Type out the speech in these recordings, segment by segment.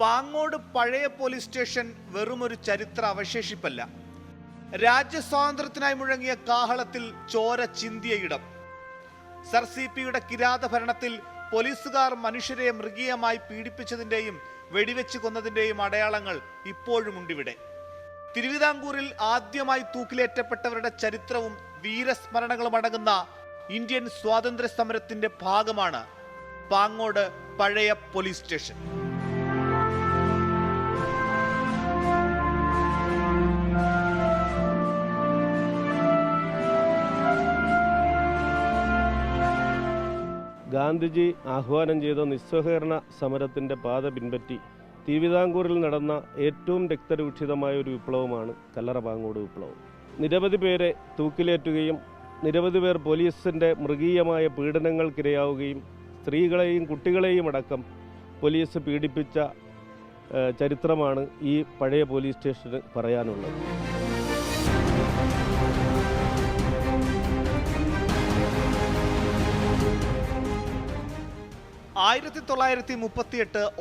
പാങ്ങോട് പഴയ police station വെറുമൊരു ചരിത്ര അവശേഷിപ്പല്ല. രാജ്യസ്വാതന്ത്ര്യത്തിനായി മുഴങ്ങിയ കാഹളത്തിൽ ചോര ചിന്തിയ ഇടം. സർ CP-യുടെ കിരാത ഭരണത്തിൽ പോലീസുകാർ മനുഷ്യരെ മൃഗീയമായി പീഡിപ്പിച്ചതിന്റെയും വെടിവെച്ച് കൊന്നതിന്റെയും അടയാളങ്ങൾ ഇപ്പോഴുമുണ്ടിവിടെ. തിരുവിതാംകൂറിൽ ആദ്യമായി തൂക്കിലേറ്റപ്പെട്ടവരുടെ ചരിത്രവും വീരസ്മരണകളും അടങ്ങുന്ന ഇന്ത്യൻ സ്വാതന്ത്ര്യ സമരത്തിന്റെ ഭാഗമാണ് പാങ്ങോട് പഴയ പോലീസ് സ്റ്റേഷൻ. ഗാന്ധിജി ആഹ്വാനം ചെയ്ത നിസ്സഹകരണ സമരത്തിൻ്റെ പാത പിൻപറ്റി തിരുവിതാംകൂറിൽ നടന്ന ഏറ്റവും രക്തരൂക്ഷിതമായ ഒരു വിപ്ലവമാണ് കല്ലറ പാങ്ങോട് വിപ്ലവം. നിരവധി പേരെ തൂക്കിലേറ്റുകയും നിരവധി പേർ പോലീസിൻ്റെ മൃഗീയമായ പീഡനങ്ങൾക്കിരയാവുകയും സ്ത്രീകളെയും കുട്ടികളെയും അടക്കം പോലീസ് പീഡിപ്പിച്ച ചരിത്രമാണ് ഈ പഴയ പോലീസ് സ്റ്റേഷന് പറയാനുള്ളത്.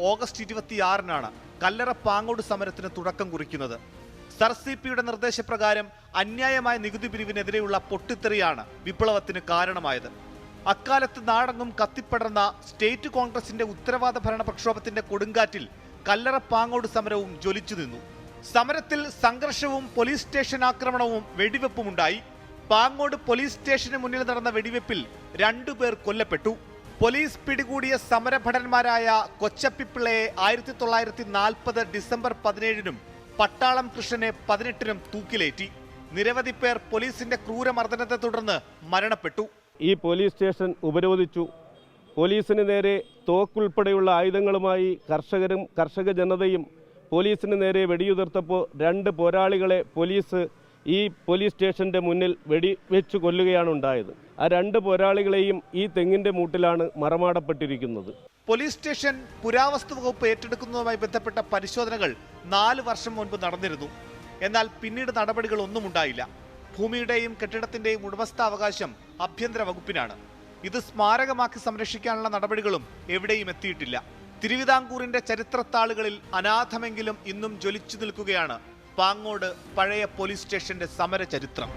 ഓഗസ്റ്റ് 26 കല്ലറ പാങ്ങോട് സമരത്തിന് തുടക്കം കുറിക്കുന്നത്. സർ CP-യുടെ നിർദ്ദേശപ്രകാരം അന്യായമായ നികുതി പിരിവിനെതിരെയുള്ള പൊട്ടിത്തെറിയാണ് വിപ്ലവത്തിന് കാരണമായത്. അക്കാലത്ത് നാടെങ്ങും കത്തിപ്പടർന്ന സ്റ്റേറ്റ് കോൺഗ്രസിന്റെ ഉത്തരവാദ ഭരണ പ്രക്ഷോഭത്തിന്റെ കൊടുങ്കാറ്റിൽ കല്ലറ പാങ്ങോട് സമരവും ജ്വലിച്ചു നിന്നു. സമരത്തിൽ സംഘർഷവും പോലീസ് സ്റ്റേഷൻ ആക്രമണവും വെടിവെപ്പുമുണ്ടായി. പാങ്ങോട് പോലീസ് സ്റ്റേഷന് മുന്നിൽ നടന്ന വെടിവെപ്പിൽ 2 പേർ കൊല്ലപ്പെട്ടു. പോലീസ് പിടികൂടിയ സമരഭടന്മാരായ കൊച്ചപ്പിപ്പിള്ളയെ 1940 ഡിസംബർ 17-നും പട്ടാളം കൃഷ്ണനെ 18-നും തൂക്കിലേറ്റി. നിരവധി പേർ പോലീസിന്റെ ക്രൂരമർദ്ദനത്തെ തുടർന്ന് മരണപ്പെട്ടു. ഈ പോലീസ് സ്റ്റേഷൻ ഉപരോധിച്ചു. പോലീസിന് നേരെ തോക്കുൾപ്പെടെയുള്ള ആയുധങ്ങളുമായി കർഷക ജനതയും പോലീസിന് നേരെ വെടിയുതിർത്തപ്പോൾ 2 പോരാളികളെ പോലീസ് ഈ പോലീസ് സ്റ്റേഷൻ്റെ മുന്നിൽ വെടിവെച്ച് കൊല്ലുകയാണ് ഉണ്ടായത്. ആ 2 പോരാളികളെയും ഈ തെങ്ങിൻ്റെ മൂട്ടിലാണ് മറമാടപ്പെട്ടിരിക്കുന്നത്. പോലീസ് സ്റ്റേഷൻ പുരാവസ്തു വകുപ്പ് ഏറ്റെടുക്കുന്നതുമായി ബന്ധപ്പെട്ട പരിശോധനകൾ 4 വർഷം മുൻപ് നടന്നിരുന്നു. എന്നാൽ പിന്നീട് നടപടികളൊന്നും ഉണ്ടായില്ല. ഭൂമിയുടെയും കെട്ടിടത്തിന്റെയും ഉടമസ്ഥാവകാശം ആഭ്യന്തര വകുപ്പിനാണ്. ഇത് സ്മാരകമാക്കി സംരക്ഷിക്കാനുള്ള നടപടികളും എവിടെയും എത്തിയിട്ടില്ല. തിരുവിതാംകൂറിന്റെ ചരിത്രത്താളുകളിൽ അനാഥമെങ്കിലും ഇന്നും ജ്വലിച്ചു നിൽക്കുകയാണ് പാങ്ങോട് പഴയ പോലീസ് സ്റ്റേഷന്റെ സമര ചരിത്രം.